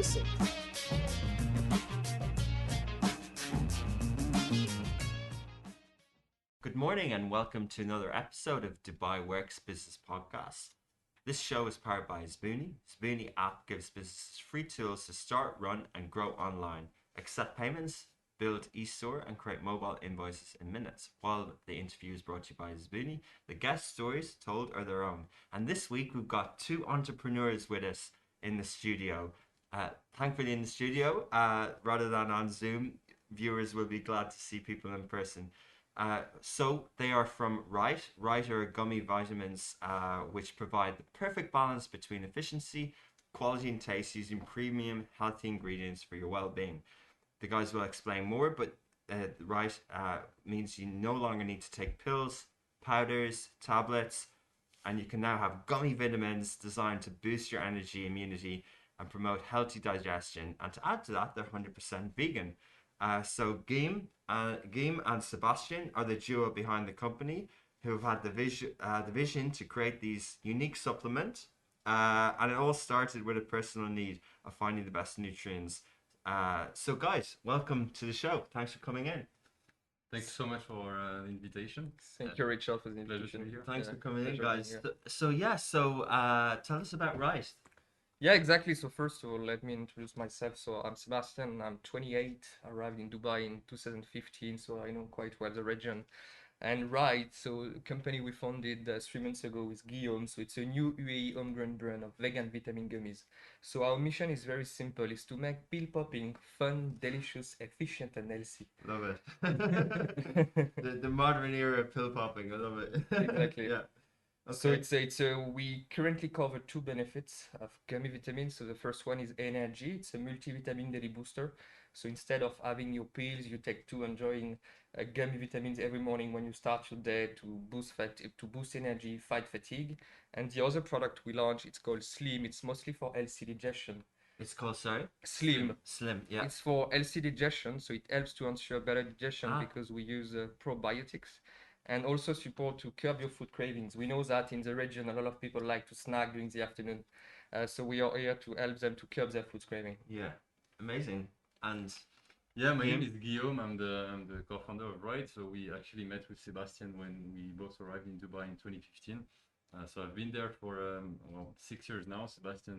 listen. Good morning and welcome to another episode of Dubai Works Business Podcast. This show is powered by Zbooni. Zbooni app gives businesses free tools to start, run and grow online, accept payments, build e-store and create mobile invoices in minutes. While the interview is brought to you by Zbooni, the guest stories told are their own. And this week we've got two entrepreneurs with us in the studio. Thankfully in the studio, rather than on Zoom, viewers will be glad to see people in person. So they are from Rite. Rite are gummy vitamins which provide the perfect balance between efficiency, quality and taste using premium healthy ingredients for your well-being. The guys will explain more, but Rite means you no longer need to take pills, powders, tablets, and you can now have gummy vitamins designed to boost your energy, immunity, and promote healthy digestion. And to add to that, they're 100% vegan. So Guillaume and Sebastien are the duo behind the company who have had the vision to create these unique supplements. And it all started with a personal need of finding the best nutrients. So guys, welcome to the show. Thanks for coming in. Thanks so much for the invitation. Thank you, Richard, for the Pleasure to invitation. be here. Thanks for coming in, pleasure guys. being here. So tell us about Rite. Yeah, exactly. So first of all, let me introduce myself. So I'm Sebastien. I'm 28. I arrived in Dubai in 2015, so I know quite well the region. And Rite, so a company we founded 3 months ago with Guillaume. So it's a new UAE homegrown brand of vegan vitamin gummies. So our mission is very simple: is to make pill popping fun, delicious, efficient, and healthy. Love it. the modern era of pill popping. I love it. Exactly. Yeah. So Okay. we currently cover two benefits of gummy vitamins. So the first one is energy. It's a multivitamin daily booster. So instead of having your pills, you take two, enjoying gummy vitamins every morning when you start your day to boost energy, fight fatigue. And the other product we launched, it's called Slim. It's mostly for healthy digestion. It's called, sorry? Slim. Slim, yeah. It's for healthy digestion, so it helps to ensure better digestion Ah. because we use probiotics and also support to curb your food cravings. We know that in the region, a lot of people like to snack during the afternoon. So we are here to help them to curb their food craving. Yeah. Amazing. And Yeah, my name Guillaume? is Guillaume. I'm the co-founder of Rite. So we actually met with Sebastien when we both arrived in Dubai in 2015. So I've been there for 6 years now. Sebastien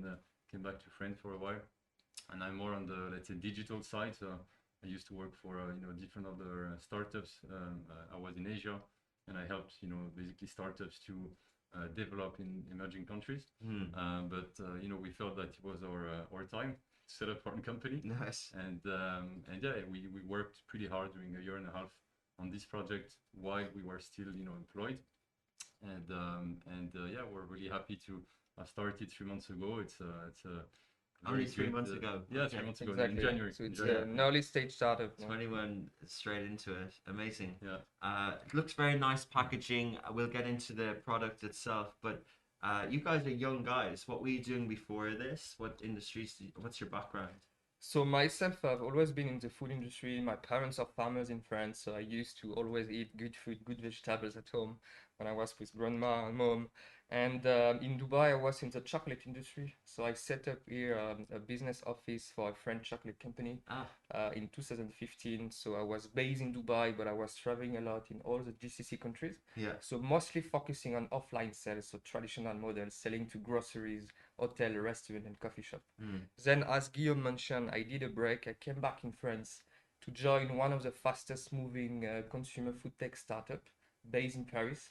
came back to France for a while, and I'm more on the, let's say, digital side. So I used to work for different other startups. I was in Asia, and I helped basically startups to develop in emerging countries. But we felt that it was our time to set up our own company. nice. And yeah, we worked pretty hard during a year and a half on this project while we were still employed. And yeah, we're really happy to have started 3 months ago. It's a Only very 3 good, months ago. Yeah, Okay. 3 months ago Exactly. in January. So it's In January. an early stage startup. Yeah. 21 straight into it. Amazing. Yeah. It looks very nice packaging. We'll get into the product itself, but you guys are young guys. What were you doing before this? What industries? What's your background? So myself, I've always been in the food industry. My parents are farmers in France, so I used to always eat good food, good vegetables at home when I was with grandma and mom. And in Dubai, I was in the chocolate industry. So I set up here a business office for a French chocolate company Ah, in 2015. So I was based in Dubai, but I was traveling a lot in all the GCC countries. yeah. So mostly focusing on offline sales, so traditional models, selling to groceries, hotel, restaurant, and coffee shop. Then, as Guillaume mentioned, I did a break. I came back in France to join one of the fastest moving consumer food tech startup based in Paris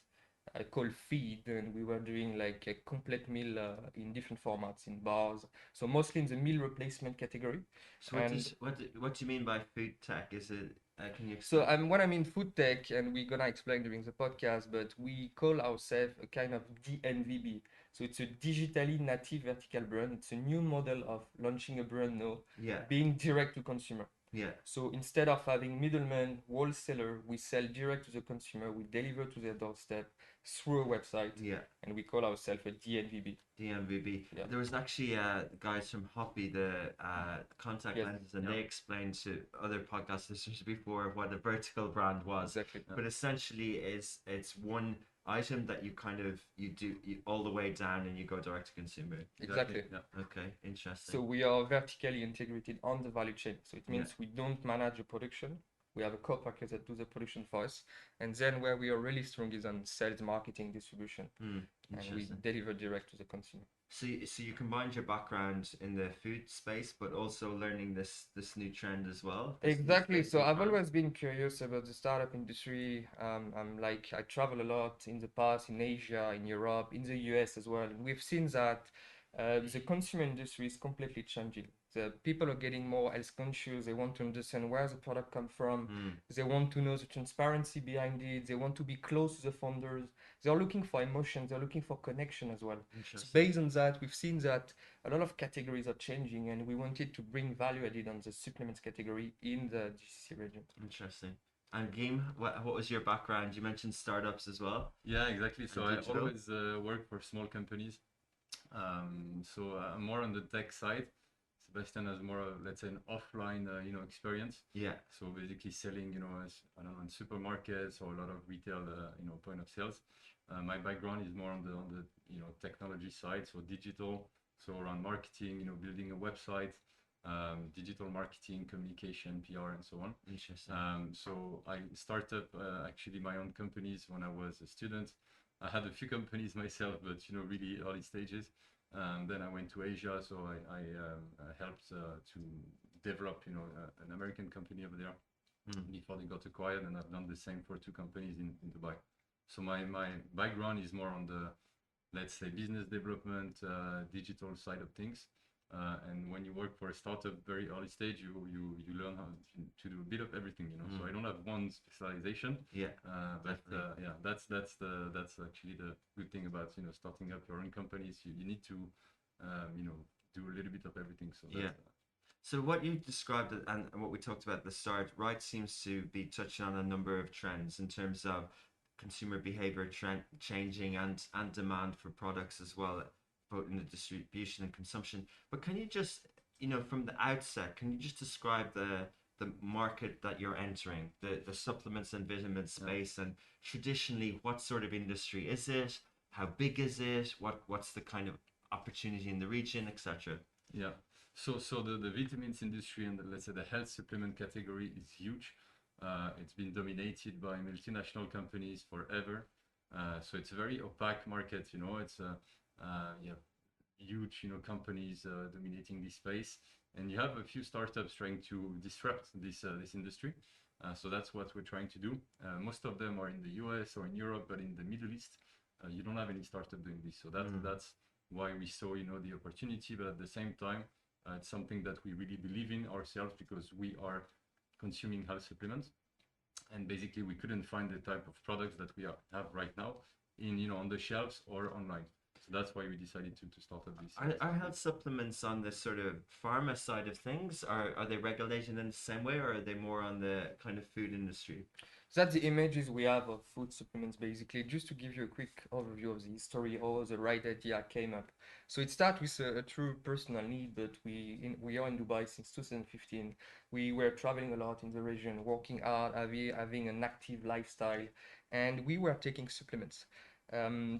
called Feed. And we were doing like a complete meal in different formats in bars. So mostly in the meal replacement category. So what And does what do you mean by food tech? Is it? Can you so explain? when I'm in food tech, and we're gonna explain during the podcast, but we call ourselves a kind of DNVB. So it's a digitally native vertical brand. It's a new model of launching a brand now, Yeah. being direct to consumer. Yeah. So instead of having middlemen, wholesaler, we sell direct to the consumer. We deliver to their doorstep through a website, Yeah. and we call ourselves a DNVB. DMVB. Yeah. There was actually guys from Hoppy, the contact Yes. lenses, and Yeah. they explained to other podcast listeners before what a vertical brand was. Exactly. But essentially, it's one item that you do all the way down and you go direct to consumer. Exactly. Yeah. Okay, interesting. So we are vertically integrated on the value chain. So it Yeah. means we don't manage the production. We have a co-packers that do the production for us. And then where we are really strong is on sales, marketing, distribution, and we Interesting. deliver direct to the consumer. So you combined your background in the food space, but also learning this new trend as well. This Exactly. space So new I've trend. always been curious about the startup industry. I'm like, I travel a lot in the past, in Asia, in Europe, in the US as well. And we've seen that the consumer industry is completely changing. The people are getting more health conscious. They want to understand where the product come from. They want to know the transparency behind it. They want to be close to the founders. They're looking for emotions. They're looking for connection as well. So Interesting. based on that, we've seen that a lot of categories are changing, and we wanted to bring value added on the supplements category in the GCC region. Interesting. And Guillaume, what was your background? You mentioned startups as well. Yeah, exactly. So I digital? always work for small companies. So I'm more on the tech side. Sebastian has more, let's say, an offline, experience. Yeah. So basically selling, as I don't know, in supermarkets or a lot of retail, point of sales. My background is more on the technology side, so digital, so around marketing, building a website, digital marketing, communication, PR, and so on. Interesting. So I started actually my own companies when I was a student. I had a few companies myself, but really early stages. Then I went to Asia, so I helped to develop, an American company over there before they got acquired, and I've done the same for two companies in Dubai. So my background is more on the, let's say, business development, digital side of things. And when you work for a startup very early stage, you learn how to do a bit of everything, So I don't have one specialization. Yeah. But yeah, that's actually the good thing about starting up your own companies. You need to do a little bit of everything. So Yeah. So what you described and what we talked about at the start, Rite seems to be touching on a number of trends in terms of consumer behavior trend changing and demand for products as well, both in the distribution and consumption. But can you just, from the outset, can you just describe the market that you're entering, the supplements and vitamin space, and traditionally what sort of industry is it? How big is it? What's the kind of opportunity in the region, etc.? Yeah. So the vitamins industry and let's say the health supplement category is huge. It's been dominated by multinational companies forever. So it's a very opaque market. It's yeah, huge companies dominating this space, and you have a few startups trying to disrupt this industry. So that's what we're trying to do. Most of them are in the US or in Europe, but in the Middle East, you don't have any startup doing this. So that's why we saw the opportunity, but at the same time, it's something that we really believe in ourselves because we are consuming health supplements, and basically we couldn't find the type of products that we have right now on the shelves or online. So that's why we decided to start up this. Are health supplements on the sort of pharma side of things? Are they regulated in the same way, or are they more on the kind of food industry? That's the images we have of food supplements, basically. Just to give you a quick overview of the history, how the right idea came up. So it started with a true personal need, but we are in Dubai since 2015. We were traveling a lot in the region, working hard, having an active lifestyle, and we were taking supplements.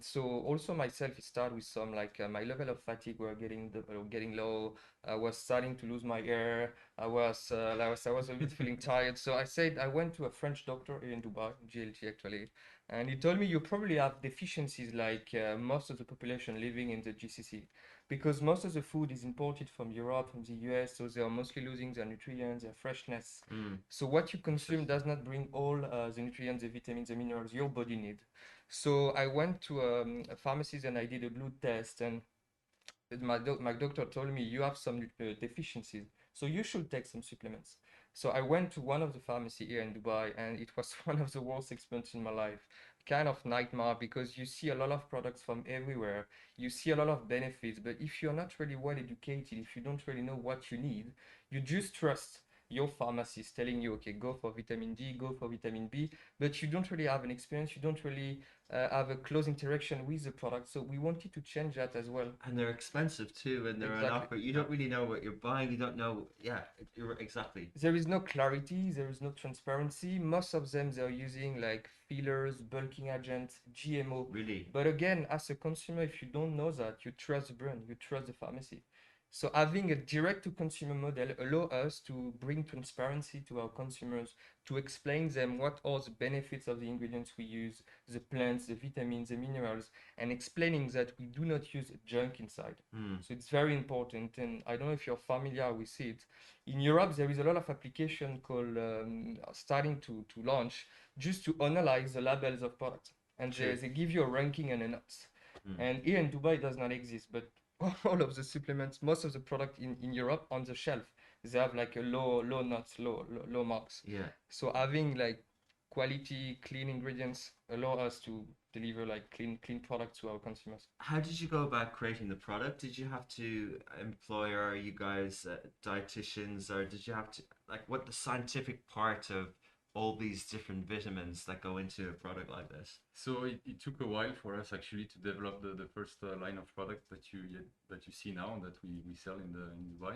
So also myself, it started with some like my level of fatigue were getting low. I was starting to lose my hair. I was a bit feeling tired. So I said I went to a French doctor here in Dubai, GLT actually, and he told me you probably have deficiencies like most of the population living in the GCC, because most of the food is imported from Europe, from the US, so they are mostly losing their nutrients, their freshness. So what you consume does not bring all the nutrients, the vitamins, the minerals your body need. So I went to a pharmacist and I did a blood test, and my doctor told me you have some deficiencies, so you should take some supplements. So I went to one of the pharmacy here in Dubai, and it was one of the worst experiences in my life. Kind of nightmare because you see a lot of products from everywhere, you see a lot of benefits, but if you're not really well educated, if you don't really know what you need, you just trust. your pharmacist telling you, okay, go for vitamin D, go for vitamin B, but you don't really have an experience, you don't really have a close interaction with the product. So we wanted to change that as well. And they're expensive too, and they're on Exactly. offer. You don't really know what you're buying. You don't know. Yeah, you're exactly. There is no clarity, there is no transparency. Most of them they're using like fillers, bulking agents, GMO. Really. But again, as a consumer, if you don't know that, you trust the brand, you trust the pharmacy. So having a direct to consumer model allow us to bring transparency to our consumers, to explain them what are the benefits of the ingredients we use, the plants, the vitamins, the minerals, and explaining that we do not use junk inside. Mm. So it's very important, and I don't know if you're familiar with it. In Europe, there is a lot of application called starting to launch just to analyze the labels of products, and Sure. they give you a ranking and a notes. Mm. And here in Dubai, it does not exist, but all of the supplements, most of the product in Europe on the shelf, they have like a low nuts, low marks. Yeah. So having like quality, clean ingredients allow us to deliver like clean products to our consumers. How did you go about creating the product? Did you have to employ, or are you guys dietitians, or did you have to, like, what the scientific part of all these different vitamins that go into a product like this? So it took a while for us actually to develop the first line of products that you see now that we sell in Dubai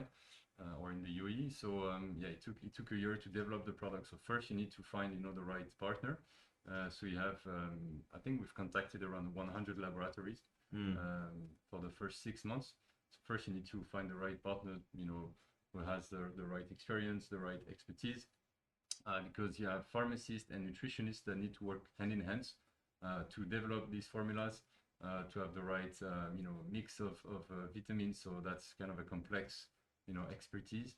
or in the UAE. So yeah, it took a year to develop the product. So first you need to find the right partner. So you have I think we've contacted around 100 laboratories for the first 6 months. So first you need to find the right partner, who has the right experience, the right expertise. Because you have pharmacists and nutritionists that need to work hand in hand to develop these formulas, to have the right mix of vitamins. So that's kind of a complex expertise,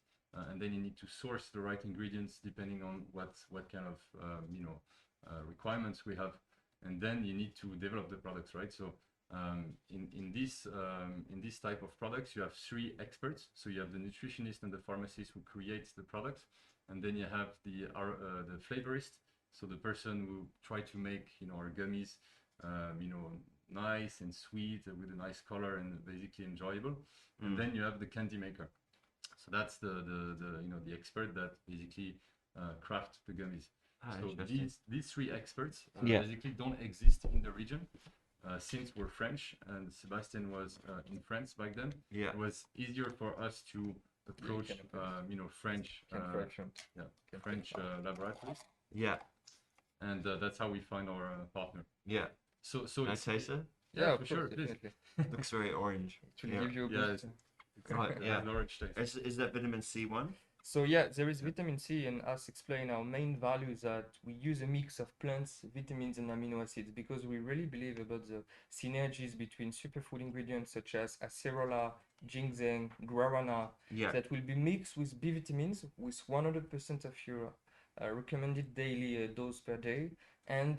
and then you need to source the right ingredients depending on what kind of requirements we have, and then you need to develop the products, right? So in this type of products, you have three experts. So you have the nutritionist and the pharmacist who creates the products. And then you have the flavorist, so the person who try to make our gummies, nice and sweet with a nice color and basically enjoyable. And then you have the candy maker. So that's the expert that basically craft the gummies. So these three experts basically don't exist in the region. Since we're French and Sebastien was in France back then, it was easier for us to approach French French laboratories. Yeah. And that's how we find our partner. Yeah. So Can I taste it? yeah, of for sure, course, please. definitely. Looks very orange. It will Yeah. give you a Yeah, boost. Right, It yeah. has an orange taste. Is that vitamin C one? So yeah, there is vitamin C, and as explained, our main value is that we use a mix of plants, vitamins, and amino acids because we really believe about the synergies between superfood ingredients such as acerola, ginseng, guarana, Yeah. that will be mixed with B vitamins with 100% of your recommended daily dose per day, and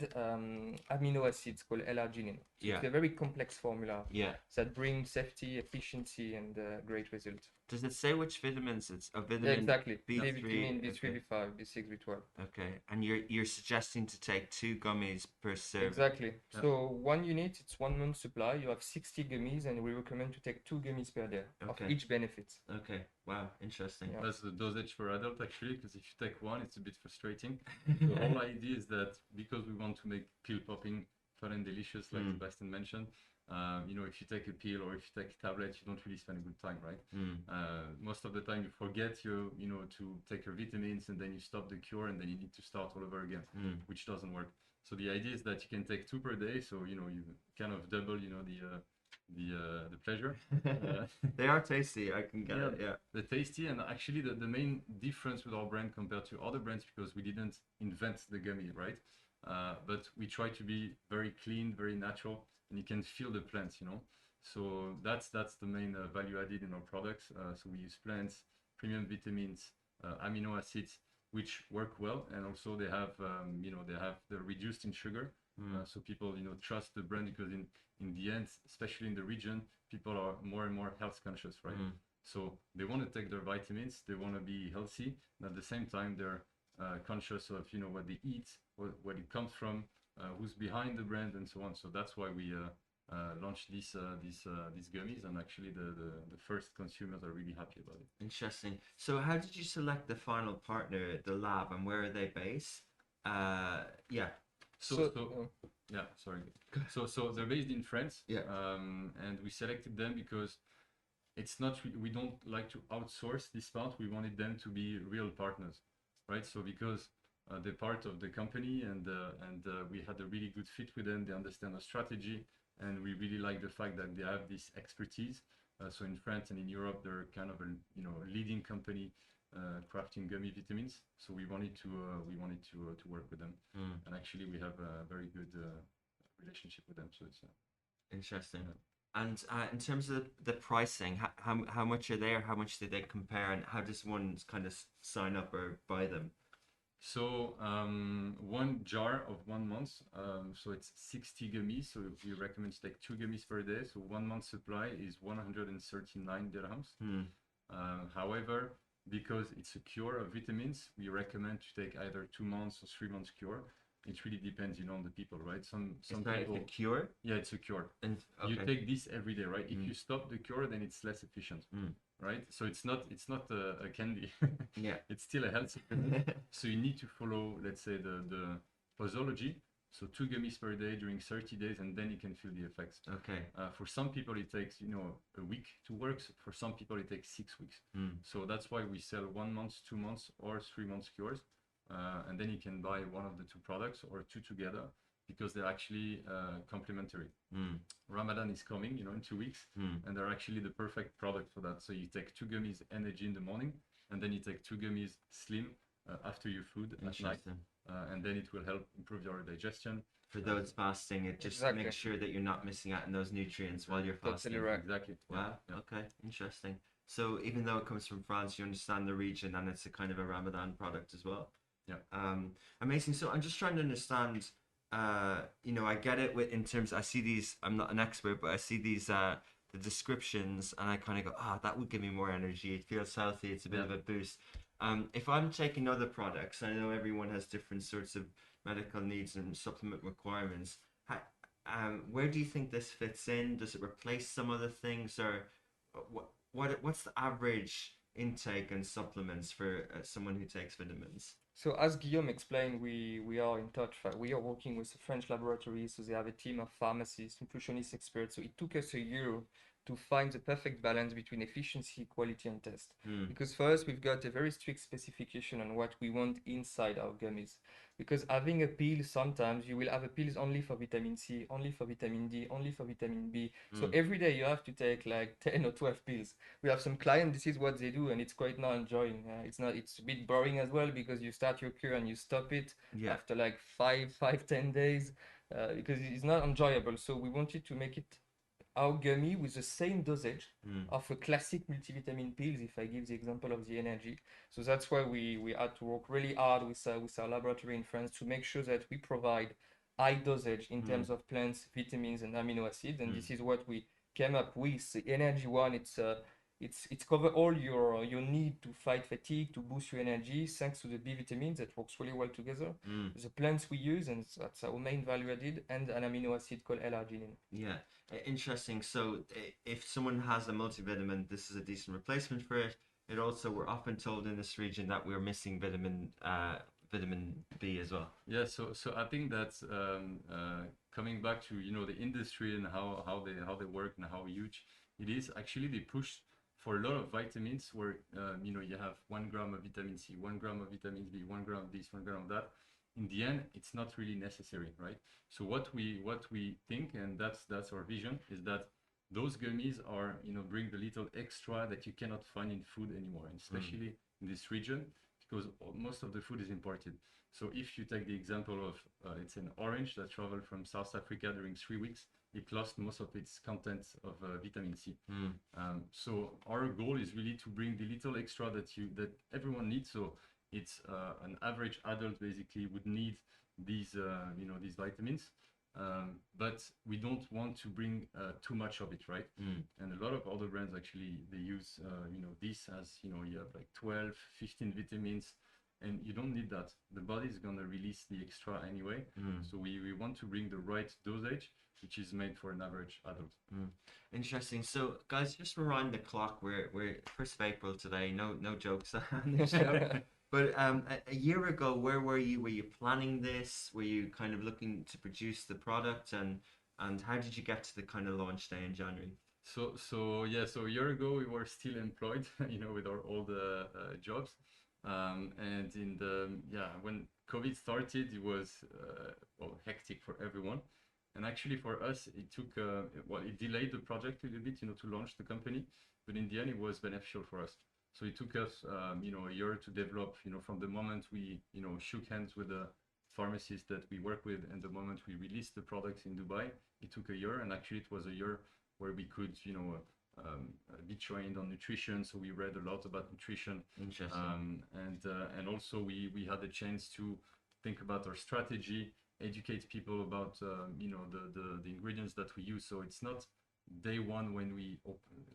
amino acids called L-arginine. So Yeah. it's a very complex formula Yeah. that brings safety, efficiency, and great result. Does it say which vitamins it's a Yeah, vitamin? exactly. B3, vitamin, B3, okay. B5, B6, B12. Okay. And you're suggesting to take 2 gummies per serving. Exactly. Yeah. So 1 unit, it's 1 month supply. You have 60 gummies, and we recommend to take 2 gummies per day of Okay. each benefit. Okay. Wow. Interesting. Yeah. That's the dosage for adult actually, because if you take one, it's a bit frustrating. The whole idea is that because we want to make pill popping fun and delicious, like Sebastien mentioned, if you take a pill or if you take a tablet, you don't really spend a good time, right? Most of the time you forget to take your vitamins, and then you stop the cure, and then you need to start all over again, which doesn't work. So the idea is that you can take 2 per day, so you kind of double the pleasure. They are tasty. I can get it. Yeah. They're tasty, and actually the main difference with our brand compared to other brands, because we didn't invent the gummy, right? But we try to be very clean, very natural, and you can feel the plants, So that's the main value added in our products. So we use plants, premium vitamins, amino acids, which work well, and also they have they're reduced in sugar. So people trust the brand, because in the end, especially in the region, people are more and more health conscious, right? So they want to take their vitamins, they want to be healthy, and at the same time they're conscious of what they eat, what it comes from, who's behind the brand, and so on. So that's why we launch these gummies, and actually the first consumers are really happy about it. Interesting. So how did you select the final partner, the lab, and where are they based? Yeah. So yeah, sorry. So they're based in France. Yeah. And we selected them because it's not we don't like to outsource this part. We wanted them to be real partners, right? So because they're part of the company, and we had a really good fit with them. They understand our strategy, and we really like the fact that they have this expertise. So in France and in Europe, they're kind of a leading company crafting gummy vitamins. So we wanted to work with them, and actually we have a very good relationship with them. So it's interesting. And in terms of the pricing, how much are they, or how much do they compare, and how does one kind of sign up or buy them? So one jar of 1 month, so it's 60 gummies. So we recommend to take 2 gummies per day. So 1 month supply is 139 dirhams. However, because it's a cure of vitamins, we recommend to take either 2 months or 3 months cure. It really depends, on the people, right? Some people. A cure? Yeah, it's a cure. And you take this every day, right? If you stop the cure, then it's less efficient, right? So it's not a candy. Yeah. It's still a health supplement. So you need to follow, let's say, the posology. So 2 gummies per day during 30 days, and then you can feel the effects. Okay. For some people, it takes a week to work. For some people, it takes 6 weeks. So that's why we sell 1 month, 2 months, or 3 months cures. And then you can buy one of the 2 products or 2 together, because they're actually complementary. Ramadan is coming, in 2 weeks, and they're actually the perfect product for that. So you take 2 gummies energy in the morning, and then you take 2 gummies slim after your food at night, and then it will help improve your digestion. For those fasting, it just makes sure that you're not missing out on those nutrients while you're fasting. Totally right. Exactly. Wow. Yeah. Okay. Interesting. So even though it comes from France, you understand the region, and it's a kind of a Ramadan product as well. Yeah. Amazing. So I'm just trying to understand. I get it in terms. I see these. I'm not an expert, but I see these the descriptions, and I kind of go, that would give me more energy. It feels healthy. It's a bit of a boost. If I'm taking other products, I know everyone has different sorts of medical needs and supplement requirements. Where do you think this fits in? Does it replace some other things, or what's the average intake and supplements for someone who takes vitamins? So as Guillaume explained, we are in touch. We are working with a French laboratory, so they have a team of pharmacists, nutritionist experts. So it took us a year to find the perfect balance between efficiency, quality, and taste. Because first, we've got a very strict specification on what we want inside our gummies. Because having a pill, sometimes you will have a pills only for vitamin C, only for vitamin D, only for vitamin B. So every day you have to take like 10 or 12 pills. We have some clients, this is what they do, and it's quite not enjoying. It's a bit boring as well, because you start your cure and you stop it after like 10 days, because it's not enjoyable. So we wanted to make it our gummy with the same dosage of a classic multivitamin pills, if I give the example of the energy. So that's why we had to work really hard with our laboratory in France to make sure that we provide high dosage in terms of plants, vitamins, and amino acids. And this is what we came up with. The energy one, it's cover all your need to fight fatigue, to boost your energy, thanks to the B vitamins that works really well together. The plants we use, and that's our main value added, and an amino acid called L-arginine. Yeah, interesting. So if someone has a multivitamin, this is a decent replacement for it. It also, we're often told in this region that we're missing vitamin B as well. Yeah, so I think that's coming back to the industry and how they work and how huge it is. Actually, they push for a lot of vitamins where you have 1 gram of vitamin C, 1 gram of vitamin B, 1 gram of this, 1 gram of that. In the end, it's not really necessary, right? So what we think, and that's our vision, is that those gummies are bring the little extra that you cannot find in food anymore, and especially in this region, because most of the food is imported. So if you take the example of it's an orange that traveled from South Africa during 3 weeks, it lost most of its content of vitamin C. So our goal is really to bring the little extra that everyone needs. So it's an average adult basically would need these these vitamins, but we don't want to bring too much of it, right? And a lot of other brands actually they use this as you have like 12, 15 vitamins. and you don't need that. The body is gonna release the extra anyway. So we want to bring the right dosage, which is made for an average adult. Interesting. So, guys, just rewind the clock. We're 1st of April today. No jokes on the show. But a year ago, where were you? Were you planning this? Were you kind of looking to produce the product? And how did you get to the kind of launch day in January? So a year ago we were still employed, with our old jobs, and when COVID started, it was hectic for everyone, and actually for us it took it delayed the project a little bit, to launch the company, but in the end it was beneficial for us. So it took us a year to develop, from the moment we shook hands with the pharmacists that we work with and the moment we released the products in Dubai. It took a year, and actually it was a year where we could, be trained on nutrition. So we read a lot about nutrition. Interesting. And also we had the chance to think about our strategy, educate people about, the ingredients that we use. So it's not day one when we,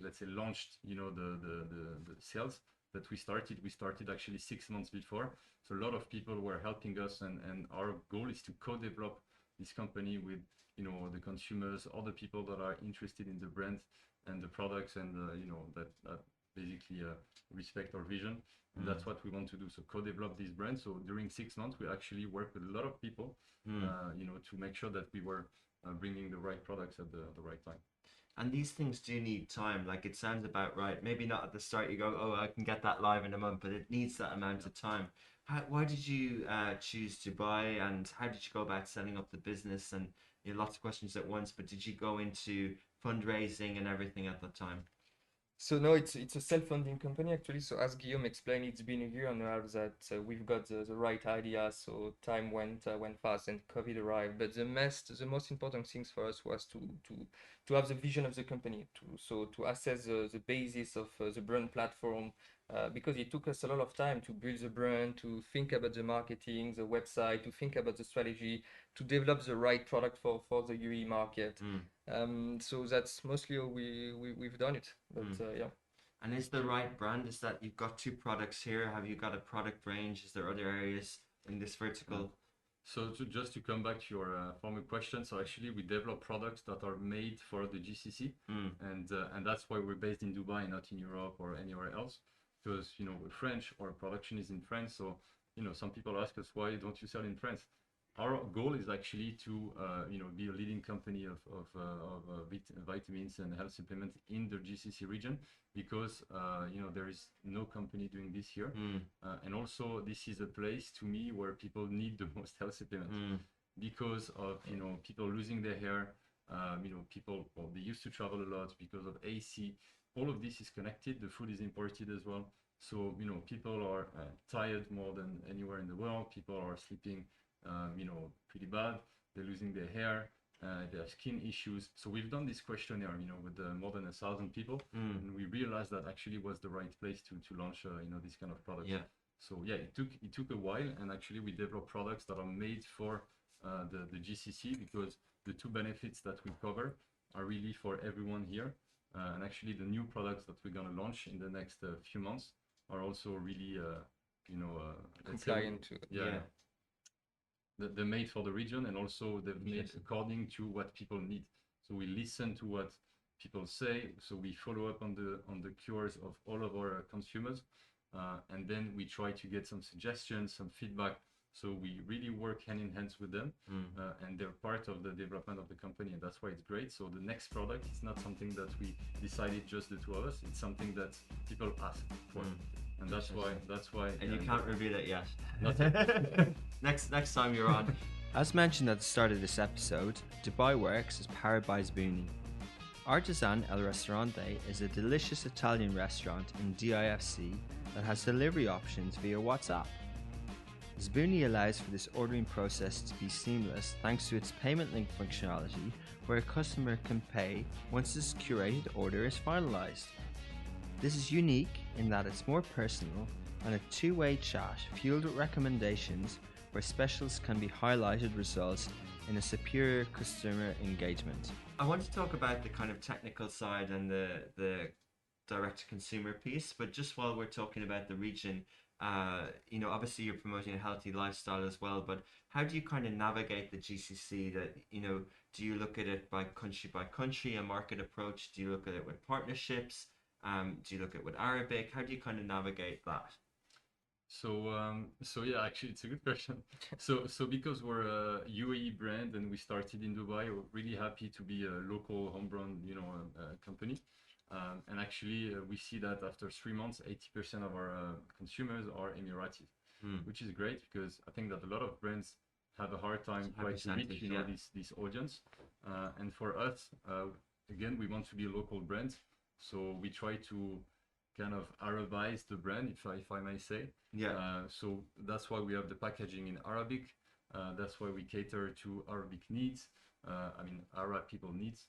let's say, launched, the sales that we started. We started actually 6 months before. So a lot of people were helping us, and our goal is to co-develop this company with, the consumers, other people that are interested in the brand and the products, and that basically respect our vision. And that's what we want to do. So co-develop this brand. So during 6 months, we actually worked with a lot of people, to make sure that we were bringing the right products at the right time. And these things do need time. Like, it sounds about right. Maybe not at the start. You go, oh, I can get that live in a month, but it needs that amount of time. Why did you choose Dubai, and how did you go about setting up the business? And lots of questions at once, but did you go into fundraising and everything at that time? So no, it's a self-funding company actually. So as Guillaume explained, it's been a year and a half that we've got the right idea. So time went fast, and COVID arrived. But the most important things for us was to have the vision of the company, to assess the basis of the brand platform, because it took us a lot of time to build the brand, to think about the marketing, the website, to think about the strategy, to develop the right product for the UE market. So that's mostly how we've done it. But yeah. And is the right brand, is that you've got 2 products here? Have you got a product range? Is there other areas in this vertical? So just to come back to your former question, so actually we develop products that are made for the GCC, and that's why we're based in Dubai, not in Europe or anywhere else, because we're French, our production is in France. So some people ask us, why don't you sell in France? Our goal is actually to be a leading company of vitamins and health supplements in the GCC region, because there is no company doing this here, and also this is a place to me where people need the most health supplements, because of people losing their hair, people, well, they used to travel a lot because of AC. All of this is connected. The food is imported as well, so people are tired more than anywhere in the world. People are sleeping pretty bad. They're losing their hair. They have skin issues. So we've done this questionnaire, with more than 1,000 people, and we realized that actually was the right place to launch, this kind of product. Yeah. So yeah, it took a while, and actually we developed products that are made for the GCC, because the 2 benefits that we cover are really for everyone here. And actually the new products that we're gonna launch in the next few months are also really, Compliant to yeah. They're made for the region, and also they're made according to what people need. So we listen to what people say. So we follow up on the cures of all of our consumers, and then we try to get some suggestions, some feedback. So we really work hand in hand with them, and they're part of the development of the company, and that's why it's great. So the next product is not something that we decided just the 2 of us. It's something that people ask for. And that's why. And you can't reveal it yet. Not yet. Next time you're on. As mentioned at the start of this episode, Dubai Works is powered by Zbooni. Artisan El Ristorante is a delicious Italian restaurant in DIFC that has delivery options via WhatsApp. Zbooni allows for this ordering process to be seamless thanks to its payment link functionality, where a customer can pay once his curated order is finalized. This is unique in that it's more personal and a 2-way chat fueled with recommendations, where specials can be highlighted, results in a superior customer engagement. I want to talk about the kind of technical side and the direct-to-consumer piece, but just while we're talking about the region, obviously you're promoting a healthy lifestyle as well, but how do you kind of navigate the GCC that, do you look at it by country, a market approach? Do you look at it with partnerships? Do you look at it with Arabic? How do you kind of navigate that? So yeah, actually, it's a good question. So because we're a UAE brand and we started in Dubai, we're really happy to be a local homegrown, company. And actually, we see that after 3 months, 80% of our consumers are Emiratis, which is great because I think that a lot of brands have a hard time High trying to reach, percentage, yeah. this audience. And for us, again, we want to be a local brand, so we try to kind of Arabize the brand, if I may say. Yeah. So that's why we have the packaging in Arabic. That's why we cater to Arabic needs. Arab people needs.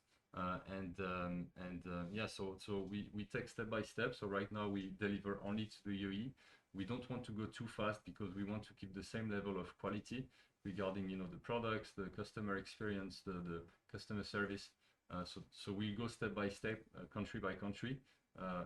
Yeah, so we take step by step. So right now we deliver only to the UAE. We don't want to go too fast because we want to keep the same level of quality regarding the products, the customer experience, the customer service. So we go step by step, country by country.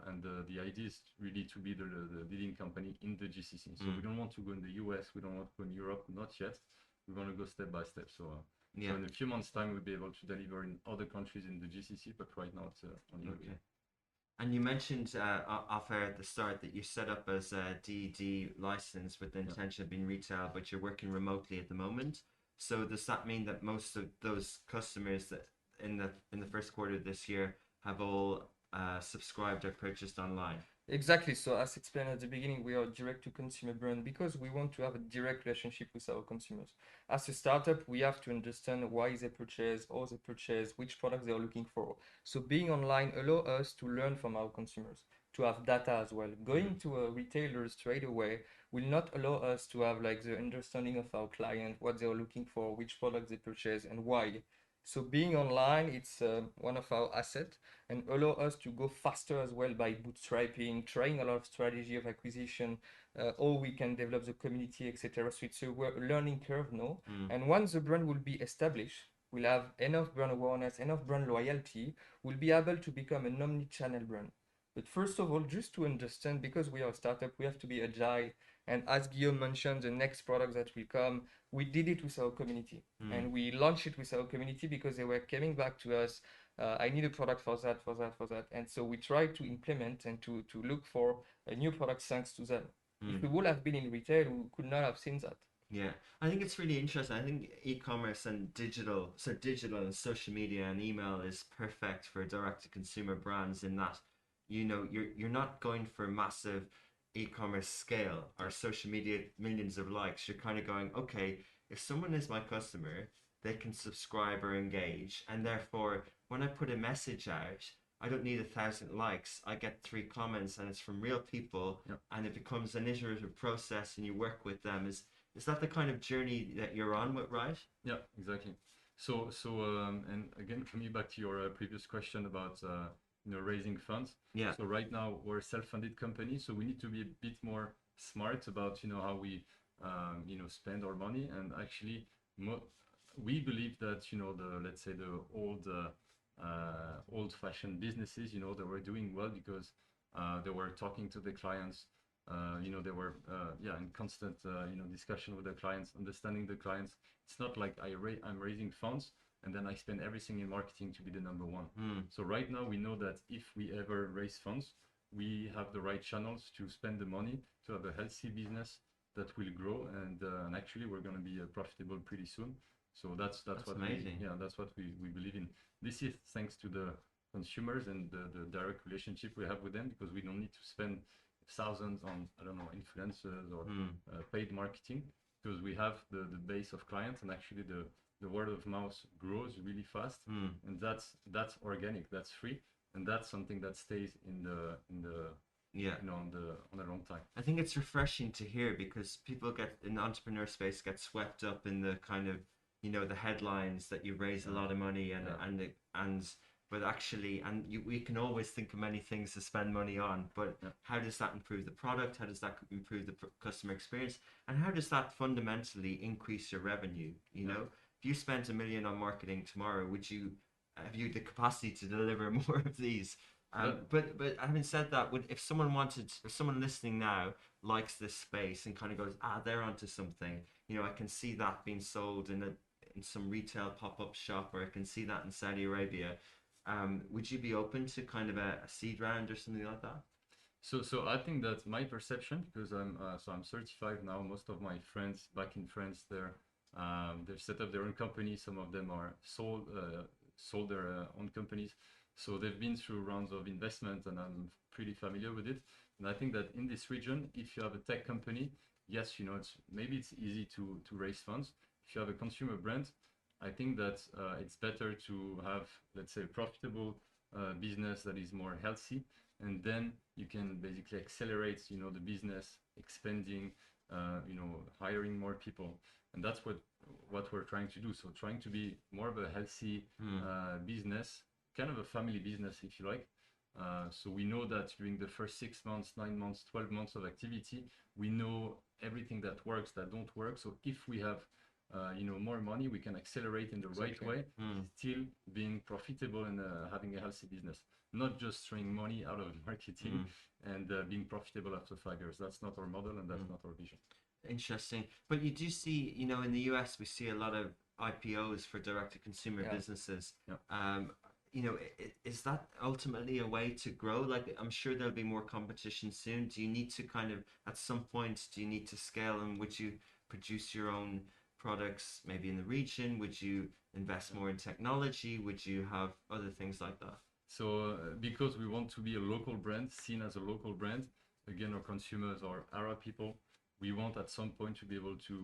And the idea is really to be the leading company in the GCC. So we don't want to go in the US, we don't want to go in Europe, not yet. We want to go step by step. So in a few months' time, we'll be able to deliver in other countries in the GCC, but right now it's only okay. And you mentioned off air at the start that you set up as a DED license with the intention of being retail, but you're working remotely at the moment. So does that mean that most of those customers that in the first quarter of this year have all subscribed or purchased online? Exactly. So as explained at the beginning, we are a direct to consumer brand because we want to have a direct relationship with our consumers. As a startup, we have to understand why they purchase, how they purchase, which products they are looking for. So being online allow us to learn from our consumers, to have data as well. Going to a retailer straight away will not allow us to have like the understanding of our client, what they are looking for, which products they purchase, and why. So being online, it's one of our assets and allow us to go faster as well by bootstrapping, trying a lot of strategy of acquisition, or we can develop the community, etc. So it's a learning curve now. And once the brand will be established, we'll have enough brand awareness, enough brand loyalty, we'll be able to become an omni-channel brand. But first of all, just to understand, because we are a startup, we have to be agile. And as Guillaume mentioned, the next product that will come, we did it with our community. And we launched it with our community because they were coming back to us. I need a product for that, for that, for that. And so we tried to implement and to look for a new product thanks to them. If we would have been in retail, we could not have seen that. Yeah, I think it's really interesting. I think e-commerce and digital and social media and email is perfect for direct-to-consumer brands in that, you're not going for massive e-commerce scale or social media millions of likes. You're kind of going, okay, if someone is my customer, they can subscribe or engage, and therefore when I put a message out, I don't need 1,000 likes. I get 3 comments, and it's from real people, and it becomes an iterative process, and you work with them. Is that the kind of journey that you're on with Rite? Yeah, exactly. So and again, coming back to your previous question about raising funds. Yeah. So right now we're a self-funded company, so we need to be a bit more smart about how we spend our money. And actually, we believe that let's say the old-fashioned businesses, they were doing well because they were talking to the clients. They were in constant discussion with the clients, understanding the clients. It's not like I'm raising funds and then I spend everything in marketing to be the number one. So right now we know that if we ever raise funds, we have the right channels to spend the money to have a healthy business that will grow, and actually we're going to be profitable pretty soon. So that's what amazing. That's what we believe in. This is thanks to the consumers and the direct relationship we have with them, because we don't need to spend thousands on, I don't know, influencers or paid marketing, because we have the base of clients, and actually the word of mouth grows really fast, and that's organic, that's free, and that's something that stays in the on a long time. I think it's refreshing to hear, because people in the entrepreneur space get swept up in the kind of the headlines that you raise a lot of money but actually, we can always think of many things to spend money on, but how does that improve the product? How does that improve the customer experience? And how does that fundamentally increase your revenue? If you spent $1 million on marketing tomorrow, have you the capacity to deliver more of these? But having said that, if someone wanted, if someone listening now likes this space and kind of goes, they're onto something. I can see that being sold in some retail pop-up shop, or I can see that in Saudi Arabia. Would you be open to kind of a seed round or something like that? So I think that my perception, because I'm 35 now. Most of my friends back in France, they've set up their own companies. Some of them are sold their own companies. So they've been through rounds of investment, and I'm pretty familiar with it. And I think that in this region, if you have a tech company, yes, it's easy to raise funds. If you have a consumer brand, I think that it's better to have, let's say, a profitable business that is more healthy, and then you can basically accelerate, the business expanding, hiring more people, and that's what we're trying to do. So trying to be more of a healthy business, kind of a family business, if you like. So we know that during the first 6 months, 9 months, 12 months of activity, we know everything that works, that don't work. So if we have more money, we can accelerate in the right way, still being profitable and having a healthy business, not just throwing money out of marketing and being profitable after 5 years. That's not our model, and that's not our vision. Interesting. But you do see, in the US, we see a lot of IPOs for direct-to-consumer businesses. Yeah. Is that ultimately a way to grow? Like, I'm sure there'll be more competition soon. Do you need to kind of, at some point, do you need to scale, and would you produce your own products maybe in the region? Would you invest more in technology? Would you have other things like that? So because we want to be a local brand, seen as a local brand, again, our consumers are Arab people. We want at some point to be able to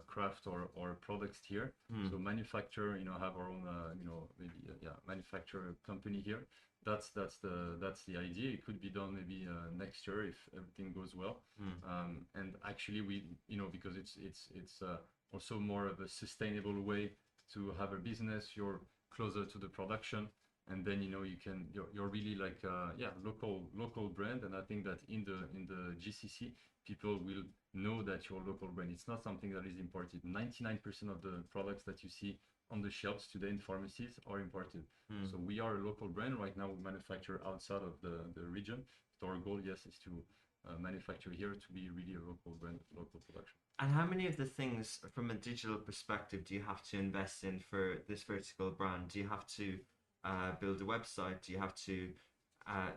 craft our products here. So manufacture, have our own, maybe manufacture company here. That's the idea. It could be done maybe next year if everything goes well. And actually, we, because it's also more of a sustainable way to have a business. You're closer to the production, and then you're really like local brand. And I think that in the GCC, people will know that you're a local brand. It's not something that is imported. 99% of the products that you see on the shelves today in pharmacies are imported. So we are a local brand. Right now we manufacture outside of the region, but our goal, yes, is to manufacture here, to be really a local brand, local production. And how many of the things from a digital perspective do you have to invest in for this vertical brand? Do you have to build a website? Do you have to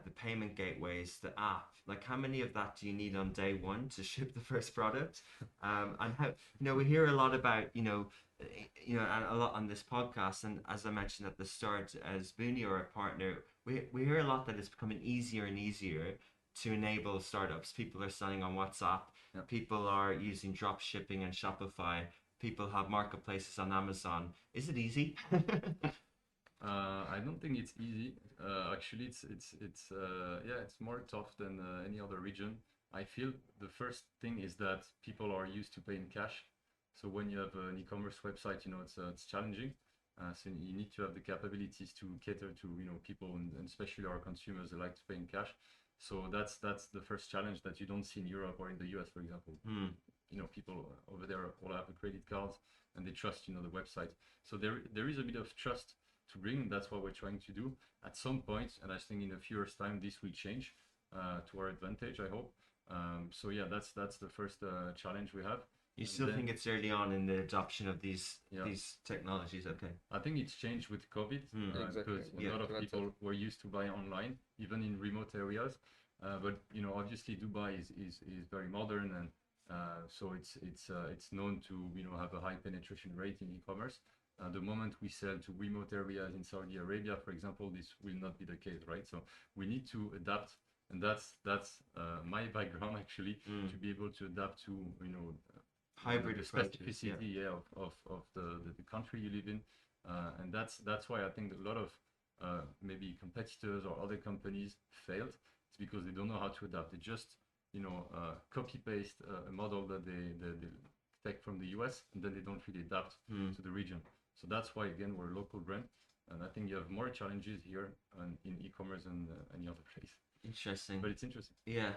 the payment gateways, the app? Like, how many of that do you need on day one to ship the first product? And how, we hear a lot about, and a lot on this podcast. And as I mentioned at the start, as Booney or a partner, we hear a lot that it's becoming easier and easier to enable startups. People are selling on WhatsApp. Yeah. People are using drop shipping and Shopify. People have marketplaces on Amazon. Is it easy? I don't think it's easy. Actually, it's more tough than any other region. I feel the first thing is that people are used to paying cash. So when you have an e-commerce website, it's challenging. So you need to have the capabilities to cater to people, and especially our consumers that like to pay in cash. So that's the first challenge that you don't see in Europe or in the US, for example. People over there all have the credit cards, and they trust the website. So there is a bit of trust to bring. That's what we're trying to do at some point, and I think in a few years' time this will change to our advantage, I hope. So yeah, that's the first challenge we have. You still think it's early on in the adoption of these technologies? Okay. I think it's changed with COVID Exactly. because a lot of people were used to buy online, even in remote areas. But obviously Dubai is very modern, and so it's known to have a high penetration rate in e-commerce. The moment we sell to remote areas in Saudi Arabia, for example, this will not be the case, right? So we need to adapt, and that's my background actually, to be able to adapt to hybrid specificity of the country you live in, and that's why I think a lot of maybe competitors or other companies failed. It's because they don't know how to adapt. They just copy paste a model that they take from the US, and then they don't really adapt to the region. So that's why, again, we're a local brand, and I think you have more challenges here in e-commerce than any other place. Interesting. But it's interesting. Yeah,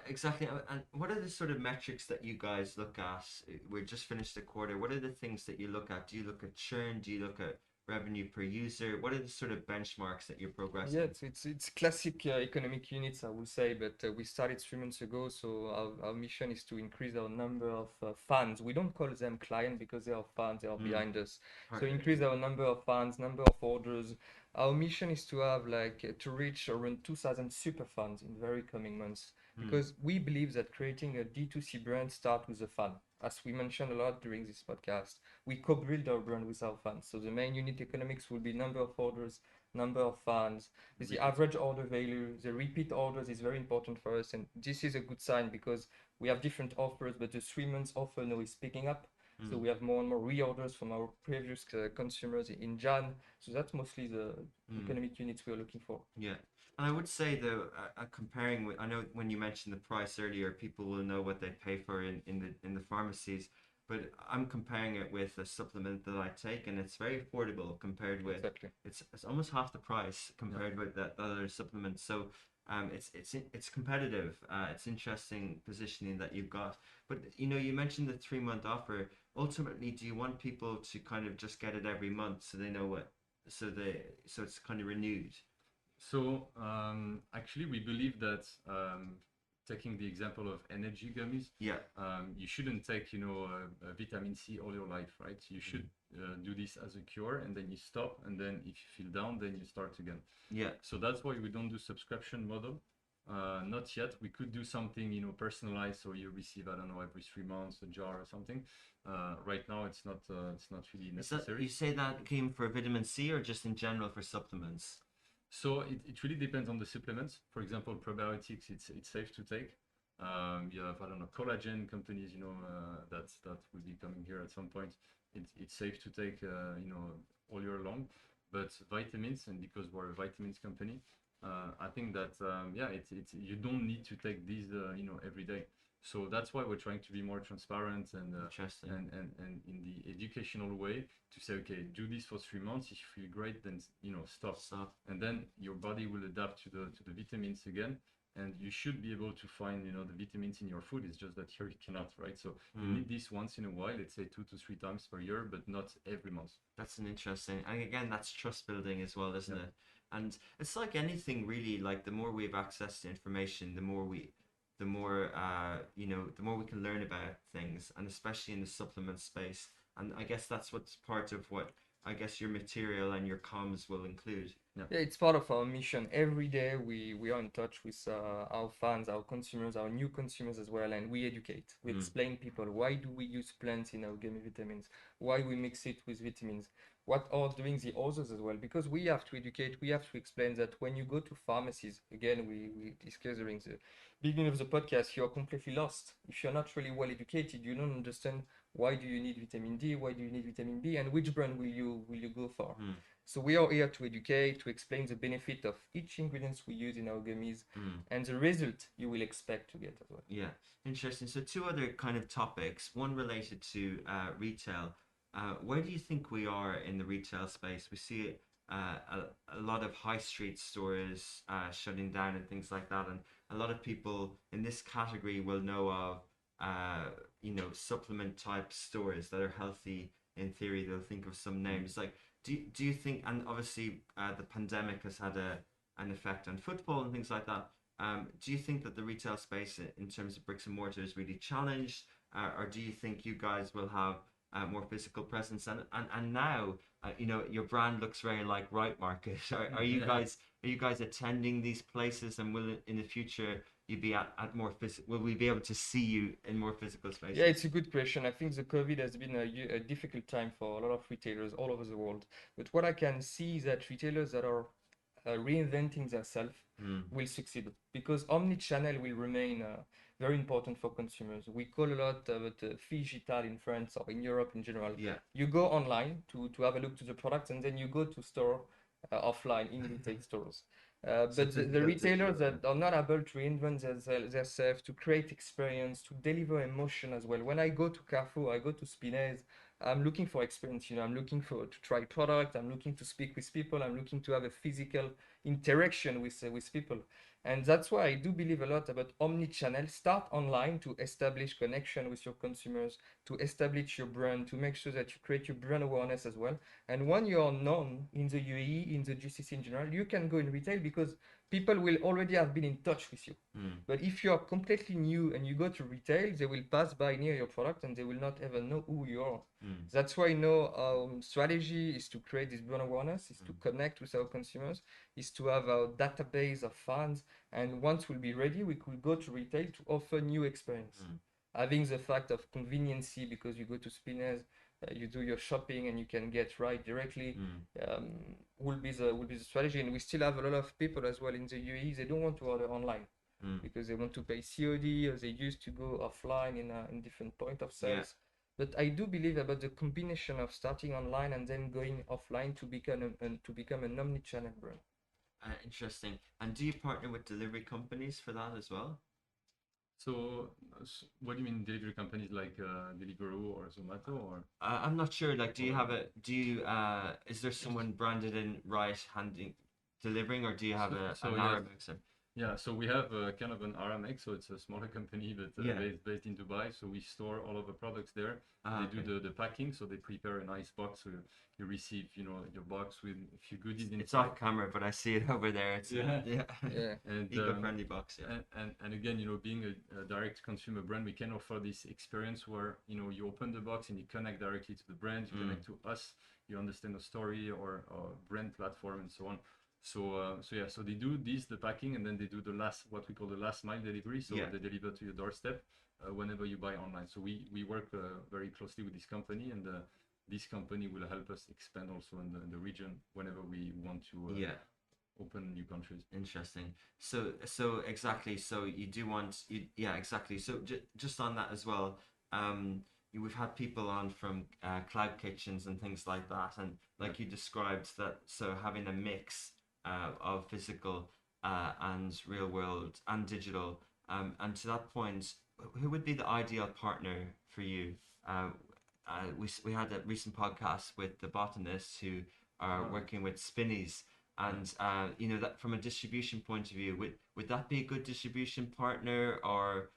exactly. And what are the sort of metrics that you guys look at? We're just finished the quarter. What are the things that you look at? Do you look at churn? Do you look at revenue per user? What are the sort of benchmarks that you're progressing? Yeah, it's classic economic units, I would say, but we started 3 months ago, so our mission is to increase our number of fans. We don't call them clients because they are fans, they are behind us. So Partner. increase our number of fans, number of orders. Our mission is to have to reach around 2,000 super fans in very coming months, because we believe that creating a D2C brand starts with a fan. As we mentioned a lot during this podcast, we co-build our brand with our fans. So the main unit economics will be number of orders, number of fans, the average order value, the repeat orders is very important for us. And this is a good sign because we have different offers, but the 3 months offer now is picking up. So we have more and more reorders from our previous consumers in Jan. So that's mostly the economic units we are looking for. Yeah. And I would say though, comparing with, I know when you mentioned the price earlier, people will know what they pay for in the pharmacies, but I'm comparing it with a supplement that I take, and it's very affordable compared with Exactly. it's almost half the price compared with that other supplement. So it's competitive. It's interesting positioning that you've got. But you mentioned the 3 month offer. Ultimately, do you want people to kind of just get it every month so they know so it's kind of renewed? So actually, we believe that taking the example of energy gummies, Yeah. you shouldn't take vitamin C all your life, right? You should do this as a cure, and then you stop, and then if you feel down, then you start again. Yeah. So that's why we don't do subscription model. Not yet. We could do something personalized, so you receive, I don't know, every 3 months a jar or something. Right now, it's not really necessary. You say that came for vitamin C or just in general for supplements? So it really depends on the supplements. For example, probiotics, it's safe to take. You have, I don't know, collagen companies, that will be coming here at some point. It's safe to take, all year long. But vitamins, and because we're a vitamins company, I think that it's you don't need to take these, every day. So that's why we're trying to be more transparent and Interesting. and in the educational way to say, okay, do this for 3 months. If you feel great, then stop. Stop. And then your body will adapt to the vitamins again. And you should be able to find the vitamins in your food. It's just that here you cannot, right? So you need this once in a while, let's say 2 to 3 times per year, but not every month. That's an interesting, and again, that's trust building as well, isn't it? And it's like anything really. Like the more we have access to information, the more the more we can learn about things, and especially in the supplement space. And I guess that's what's part of what I guess your material and your comms will include. Yeah, it's part of our mission. Every day we are in touch with our fans, our consumers, our new consumers as well, and we educate. We explain people why do we use plants in our gummy vitamins, why we mix it with vitamins, what are doing the others as well, because we have to educate, we have to explain that when you go to pharmacies, again, we discussed during the beginning of the podcast, you are completely lost. If you're not really well educated, you don't understand why do you need vitamin D, why do you need vitamin B, and which brand will you go for. So we are here to educate, to explain the benefit of each ingredient we use in our gummies and the result you will expect to get as well. Yeah, interesting. So two other kind of topics, one related to retail. Where do you think we are in the retail space? We see a lot of high street stores shutting down and things like that, and a lot of people in this category will know of supplement type stores that are healthy in theory. They'll think of some names. Like, do you think? And obviously, the pandemic has had an effect on football and things like that. Do you think that the retail space in terms of bricks and mortar is really challenged, or do you think you guys will have more physical presence? And now, your brand looks very like Rite Market. Are you guys attending these places, and will in the future you be at more will we be able to see you in more physical spaces? Yeah, it's a good question. I think the COVID has been a difficult time for a lot of retailers all over the world. But what I can see is that retailers that are reinventing themselves will succeed because omni-channel will remain very important for consumers. We call a lot about digital in France or in Europe in general. Yeah. You go online to have a look to the products, and then you go to store offline in retail stores. But the retailers that are not able to reinvent themselves, to create experience, to deliver emotion as well. When I go to Carrefour, I go to Spinez, I'm looking for experience. I'm looking to try product. I'm looking to speak with people. I'm looking to have a physical interaction with people. And that's why I do believe a lot about omni-channel. Start online to establish connection with your consumers, to establish your brand, to make sure that you create your brand awareness as well. And when you are known in the UAE, in the GCC in general, you can go in retail because people will already have been in touch with you. But if you are completely new and you go to retail, they will pass by near your product and they will not ever know who you are. That's why strategy is to create this brand awareness, is to connect with our consumers, is to have our database of fans, and once we'll be ready, we could go to retail to offer new experience. Having the fact of conveniency because you go to Spinners, you do your shopping and you can get Rite directly, will be the strategy. And we still have a lot of people as well in the UAE. They don't want to order online because they want to pay COD, or they used to go offline in different point of sales. But I do believe about the combination of starting online and then going offline to become an omni-channel brand. Interesting. And do you partner with delivery companies for that as well? So, what do you mean delivery companies like Deliveroo or Zomato or? I'm not sure. Like, is there someone branded in Rite delivering, or do you have an Aramex? Yeah, so we have kind of an Aramex, so it's a smaller company, but based in Dubai. So we store all of the products there. They do the packing, so they prepare a nice box. So you receive, your box with a few goodies inside. It's off camera, but I see it over there. It's And eco-friendly box. And again, being a direct consumer brand, we can offer this experience where you open the box and you connect directly to the brand, you connect to us, you understand the story or brand platform and so on. So they do the packing, and then they do what we call the last mile delivery. So they deliver to your doorstep whenever you buy online. So we work very closely with this company, and this company will help us expand also in the region whenever we want to open new countries. Interesting. So exactly. So you do want exactly. So just on that as well. We've had people on from cloud kitchens and things like that, and like you described that. So having a mix of physical and real world and digital, and to that point, who would be the ideal partner for you? We had a recent podcast with the botanists who are working with Spinneys, and that from a distribution point of view, would that be a good distribution partner, or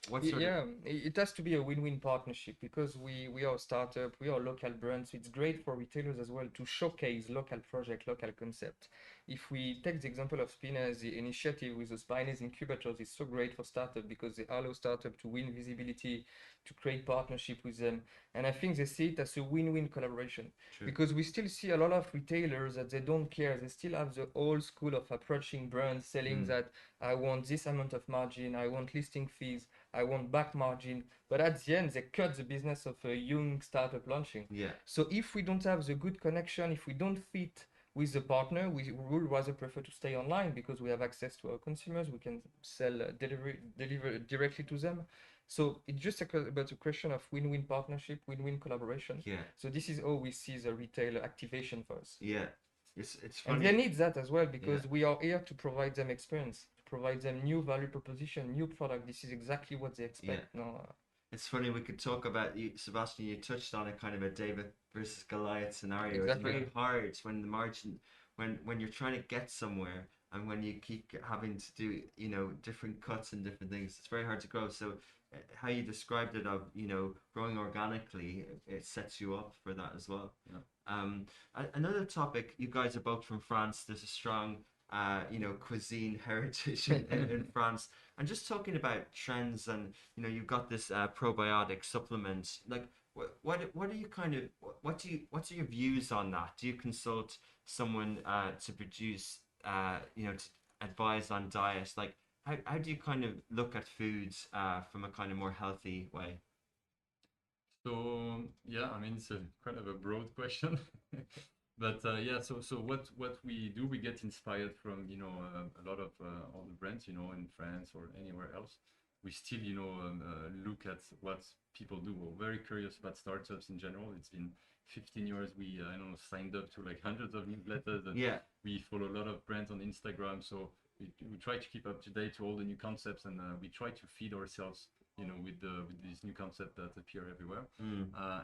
what sort of... it has to be a win-win partnership because we are a startup, we are a local brand, so it's great for retailers as well to showcase local project, local concept. If we take the example of Spinners, the initiative with the Spinners incubators is so great for startup because they allow startup to win visibility, to create partnership with them, and I think they see it as a win-win collaboration. True. Because we still see a lot of retailers that they don't care, they still have the old school of approaching brands, selling that I want this amount of margin, I want listing fees, I want back margin, but at the end they cut the business of a young startup launching. So if we don't have the good connection, if we don't fit with the partner, we would rather prefer to stay online because we have access to our consumers, we can sell deliver directly to them. So it's just about a question of win-win partnership, win-win collaboration. So this is how we see the retail activation for us. It's funny. And they need that as well because we are here to provide them experience, to provide them new value proposition, new product. This is exactly what they expect. It's funny, we could talk about you, Sebastien, you touched on a kind of a David versus Goliath scenario. Exactly. It's very hard when the margin, when you're trying to get somewhere and when you keep having to do, different cuts and different things, it's very hard to grow. So how you described it of, growing organically, it sets you up for that as well. Another topic, you guys are both from France. There's a strong cuisine heritage in France. And just talking about trends, and you've got this probiotic supplement. Like, what are you what's your views on that? Do you consult someone to produce to advise on diet? Like, how do you kind of look at foods from a kind of more healthy way? So I mean, it's a kind of a broad question. But so what we do, we get inspired from a lot of all the brands in France or anywhere else. We still look at what people do. We're very curious about startups in general. It's been 15 years. We signed up to like hundreds of newsletters, and we follow a lot of brands on Instagram. So we try to keep up to date to all the new concepts, and we try to feed ourselves with these new concepts that appear everywhere.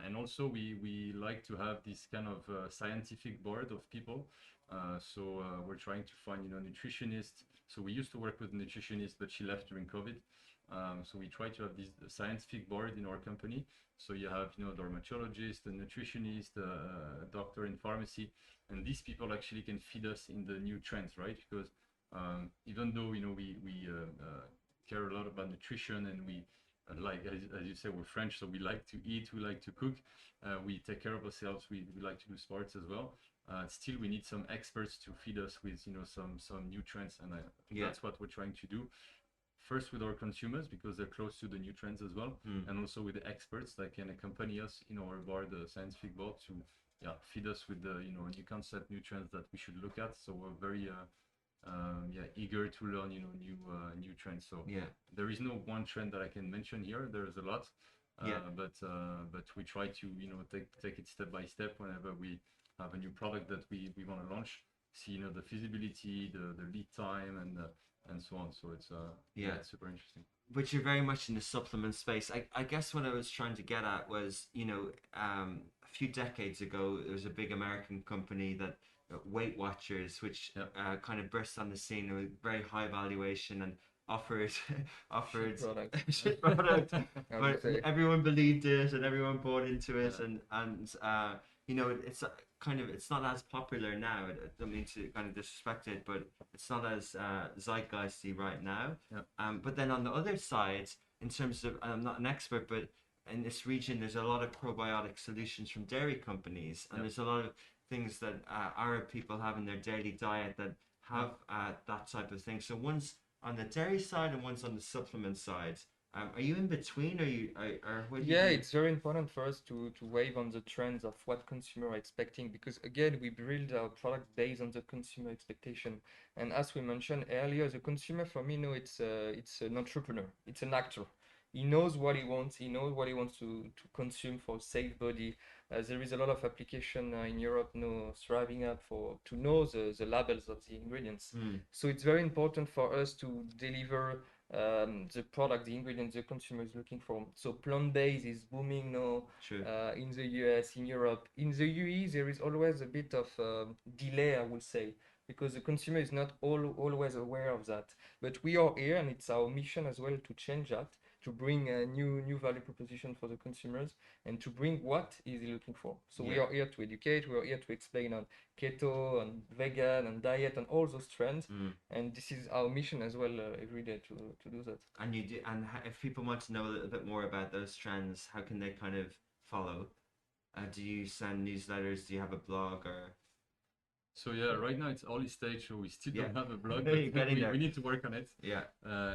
And also we like to have this kind of scientific board of people. So we're trying to find nutritionists, So we used to work with a nutritionist, but she left during COVID. So we try to have this scientific board in our company. So you have, you know, dermatologist, a nutritionist, a doctor in pharmacy, and these people actually can feed us in the new trends, right? Because even though, you know, we care a lot about nutrition, and we like, as you say, we're French, so we like to eat, we like to cook, we take care of ourselves, we like to do sports as well. Still, we need some experts to feed us with, you know, some new trends, and that's what we're trying to do. First with our consumers, because they're close to the new trends as well, and also with the experts that can accompany us in our board, the scientific board, to feed us with the, you know, new concept, new trends that we should look at. So we're very eager to learn, you know, new trends. So there is no one trend that I can mention here. There's a lot, but we try to, you know, take it step by step whenever we have a new product that we want to launch. See, you know, the feasibility, the lead time, and so on. So it's it's super interesting. But you're very much in the supplement space. I guess what I was trying to get at was, you know, a few decades ago, there was a big American company that Weight Watchers, which kind of burst on the scene with very high valuation and offered shit product, but everyone believed it and everyone bought into it, and you know, it's kind of, it's not as popular now. I don't mean to kind of disrespect it, but it's not as zeitgeisty right now. But then on the other side, in terms of, I'm not an expert, but in this region, there's a lot of probiotic solutions from dairy companies, and there's a lot of things that Arab people have in their daily diet that have that type of thing. So one's on the dairy side and one's on the supplement side. Are you in between? Or what do you do? It's very important for us to wave on the trends of what consumer are expecting, because again, we build our product based on the consumer expectation. And as we mentioned earlier, the consumer, for me, no, it's an entrepreneur, it's an actor. He knows what he wants. He knows what he wants to consume for a safe body. There is a lot of application in Europe, thriving up to know the labels of the ingredients. So it's very important for us to deliver the product, the ingredients the consumer is looking for. So plant-based is booming now in the US, in Europe. In the UE, there is always a bit of delay, I would say, because the consumer is not always aware of that. But we are here, and it's our mission as well to change that, to bring a new value proposition for the consumers, and to bring what is he looking for. So we are here to educate, we are here to explain on keto and vegan and diet and all those trends, and this is our mission as well every day to do that. And you do, and if people want to know a little bit more about those trends, how can they kind of follow? Do you send newsletters? Do you have a blog? Or so right now it's early stage, so we still don't have a blog, You're but getting there. we need to work on it. You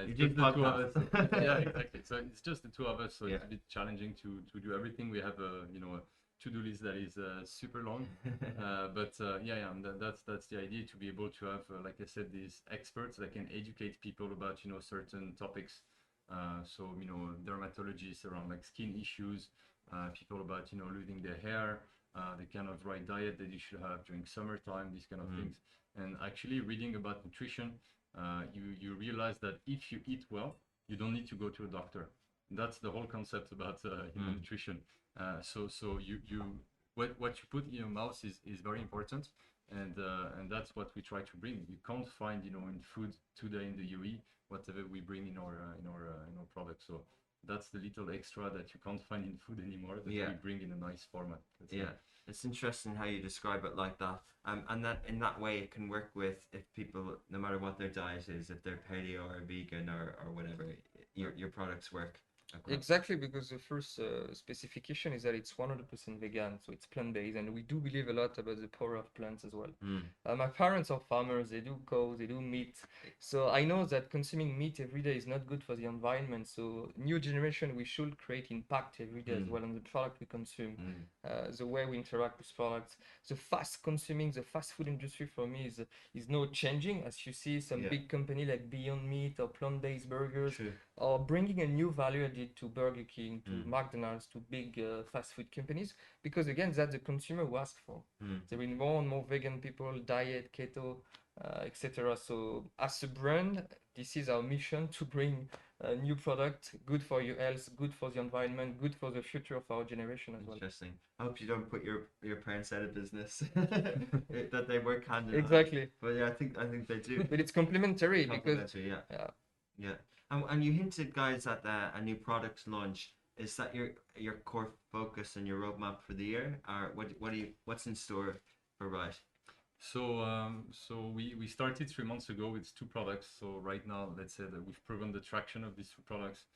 It's do just the two of us. podcasts. Yeah, exactly. So it's just the two of us, so it's a bit challenging to do everything. We have a to-do list that is super long, but that's the idea, to be able to have, like I said, these experts that can educate people about certain topics. So dermatologists around like skin issues, people about losing their hair, the kind of right diet that you should have during summertime, these kind of things. And actually reading about nutrition, you realize that if you eat well, you don't need to go to a doctor. That's the whole concept about nutrition. So what you put in your mouth is very important, and that's what we try to bring. You can't find in food today in the UE whatever we bring in our product. So that's the little extra that you can't find in food anymore, that we bring in a nice format. It's interesting how you describe it like that, and that in that way it can work with, if people, no matter what their diet is, if they're paleo or vegan or whatever, your products work. Exactly, because the first specification is that it's 100% vegan, so it's plant-based, and we do believe a lot about the power of plants as well. My parents are farmers, they do cows, they do meat, so I know that consuming meat every day is not good for the environment. So new generation, we should create impact every day as well on the product we consume, the way we interact with products. The fast food industry for me is now changing, as you see some big company like Beyond Meat or plant-based burgers are bringing a new value added to Burger King, to McDonald's, to big fast food companies, because again, that's the consumer who asks for. There are more and more vegan people, diet, keto, etc. So as a brand, this is our mission, to bring a new product, good for your health, good for the environment, good for the future of our generation as well. Interesting. I hope you don't put your parents out of business. That they work hand in hand. Exactly. But yeah, I think they do. But it's complementary because Complementary, yeah. yeah, Yeah. And you hinted, guys, at a new product launch. Is that your core focus and your roadmap for the year? Or what's in store for Rite? So we started 3 months ago with two products. So right now, let's say that we've proven the traction of these two products.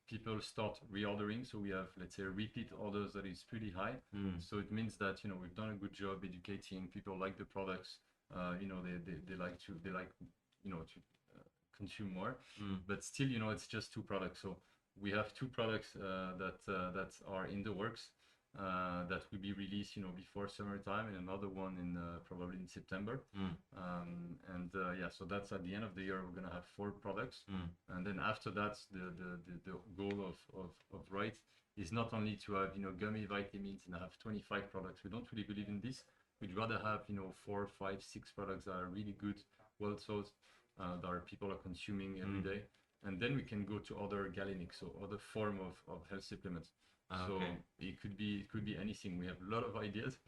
People start reordering. So we have, let's say, repeat orders that is pretty high. So it means that we've done a good job educating people like the products. They like to consume more. But still, it's just two products. So we have two products that are in the works that will be released, before summertime, and another one in probably in September. Yeah, so that's at the end of the year. We're gonna have four products, and then after that, the goal of Rite is not only to have gummy vitamins and have 25 products. We don't really believe in this. We'd rather have 4, 5, 6 products that are really good, well sold, that people are consuming every day, and then we can go to other galenics, so other form of health supplements. So Okay. it could be anything. We have a lot of ideas.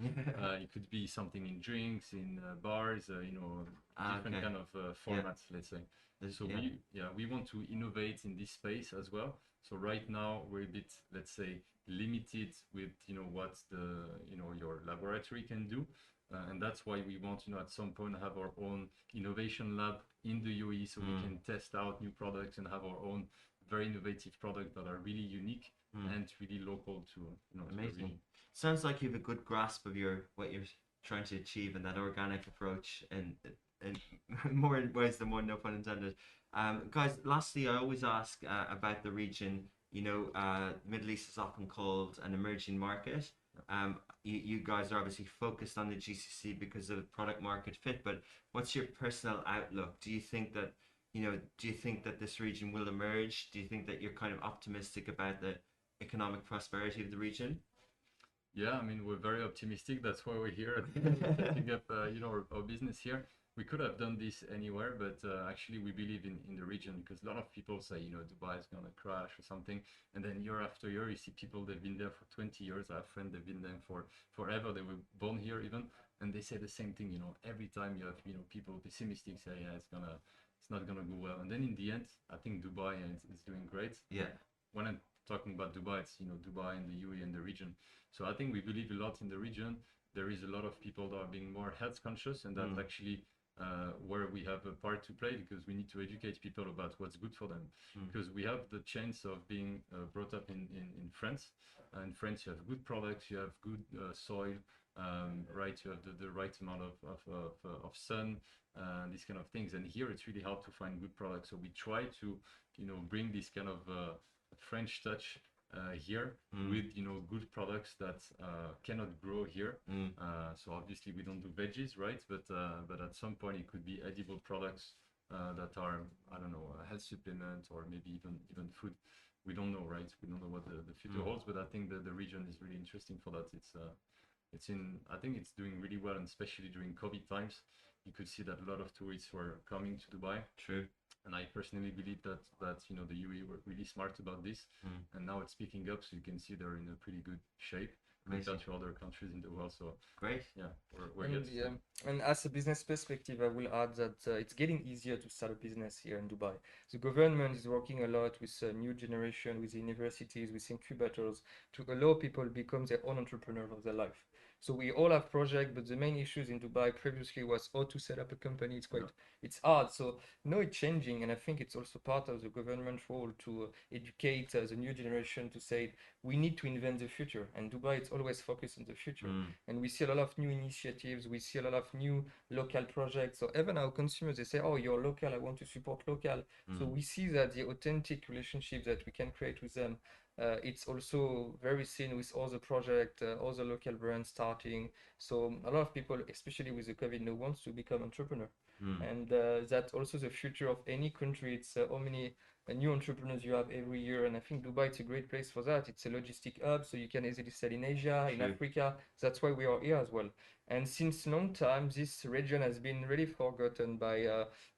It could be something in drinks, in bars, different Okay. kind of formats, let's say. So Yeah. we want to innovate in this space as well. So right now we're a bit, let's say, limited with what your laboratory can do, and that's why we want at some point have our own innovation lab in the UAE, so we can test out new products and have our own very innovative products that are really unique and really local to to the Amazing. region. Sounds like you have a good grasp of what you're trying to achieve in that organic approach, and more ways than one, no pun intended. Guys, lastly, I always ask about the region. Middle East is often called an emerging market. You guys are obviously focused on the GCC because of product market fit, but what's your personal outlook? Do you think that this region will emerge? Do you think that you're kind of optimistic about the economic prosperity of the region? Yeah, I mean, we're very optimistic. That's why we're here setting up, our business here. We could have done this anywhere, but actually we believe in the region, because a lot of people say, Dubai is gonna crash or something, and then year after year you see people that've been there for 20 years. I have friends that've been there for forever. They were born here even, and they say the same thing. Every time you have people pessimistic say, yeah, it's not gonna go well, and then in the end, I think Dubai is doing great. Yeah. When I'm talking about Dubai, it's Dubai and the UAE and the region. So I think we believe a lot in the region. There is a lot of people that are being more health conscious, and that's actually where we have a part to play, because we need to educate people about what's good for them. Because we have the chance of being brought up in France. In France, you have good products, you have good soil, right? You have the right amount of sun, these kind of things. And here, it's really hard to find good products. So we try to, bring this kind of French touch here with good products that cannot grow here. So obviously we don't do veggies, right? But at some point it could be edible products that are, I don't know, a health supplement, or maybe even food. We don't know, right? We don't know what the future holds, but I think that the region is really interesting for that. I think it's doing really well, and especially during COVID times, you could see that a lot of tourists were coming to Dubai. True. And I personally believe that the UAE were really smart about this, and now it's picking up. So you can see they're in a pretty good shape compared to other countries in the world. So great. Yeah, we're good. And as a business perspective, I will add that it's getting easier to start a business here in Dubai. The government is working a lot with new generation, with universities, with incubators, to allow people become their own entrepreneur of their life. So we all have projects, but the main issues in Dubai previously was how to set up a company. It's hard. So now it's changing, and I think it's also part of the government role to educate the new generation to say we need to invent the future. And Dubai is always focused on the future. And we see a lot of new initiatives. We see a lot of new local projects. So even our consumers, they say, "Oh, you're local. I want to support local." So we see that the authentic relationship that we can create with them. It's also very seen with all the project, all the local brands starting. So a lot of people, especially with the COVID, now wants to become entrepreneur, and that's also the future of any country. It's how many and new entrepreneurs you have every year. And I think Dubai is a great place for that. It's a logistic hub, so you can easily sell in Asia, in True. Africa. That's why we are here as well. And since long time, this region has been really forgotten by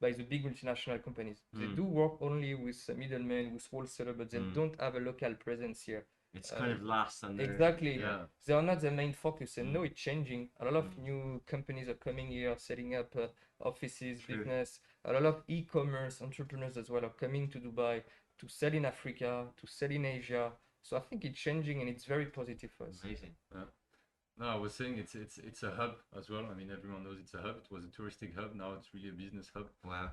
the big multinational companies. They do work only with middlemen, with wholesalers, but they don't have a local presence here. It's kind of last on their... Exactly. Yeah. They are not the main focus, and now it's changing. A lot of new companies are coming here, setting up offices, True. business. A lot of e-commerce entrepreneurs as well are coming to Dubai to sell in Africa, to sell in Asia. So I think it's changing, and it's very positive for us. Amazing. No, I was saying it's a hub as well. I mean, everyone knows it's a hub. It was a touristic hub. Now it's really a business hub. Wow.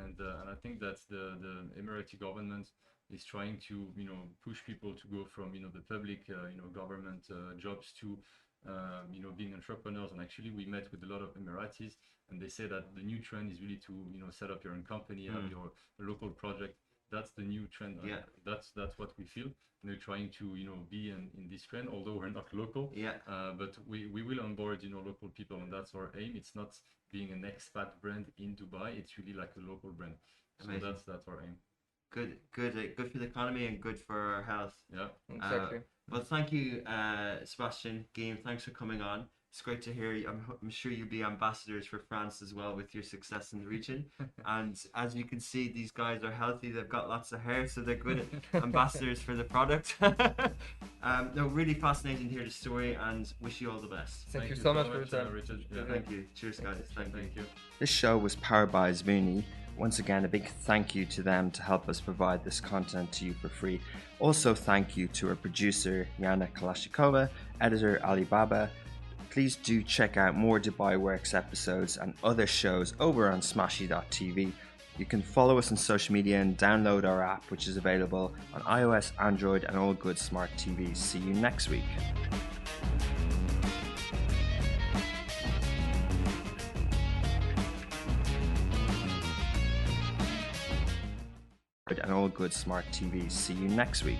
And I think that the Emirati government is trying to push people to go from the public government jobs to being entrepreneurs. And actually, we met with a lot of Emiratis, and they say that the new trend is really to set up your own company, have your local project. That's the new trend. Yeah. That's what we feel. And we're trying to be in this trend, although we're not local. Yeah. But we will onboard local people, and that's our aim. It's not being an expat brand in Dubai. It's really like a local brand. So Amazing. that's our aim. Good for the economy and good for our health. Yeah. Exactly. Well, thank you, Sebastien, Guillaume. Thanks for coming on. It's great to hear you. I'm sure you'll be ambassadors for France as well with your success in the region. And as you can see, these guys are healthy. They've got lots of hair, so they're good ambassadors for the product. No, really fascinating to hear the story, and wish you all the best. Thank you so much for your time. Richard. Yeah. Thank you. Cheers, guys. Thank you. Thank you. This show was powered by Zvuni. Once again, a big thank you to them to help us provide this content to you for free. Also, thank you to our producer, Yana Kalashnikova, editor, Alibaba. Please do check out more Dubai Works episodes and other shows over on smashy.tv. You can follow us on social media and download our app, which is available on iOS, Android, and all good smart TVs. See you next week. And all good smart TVs. See you next week.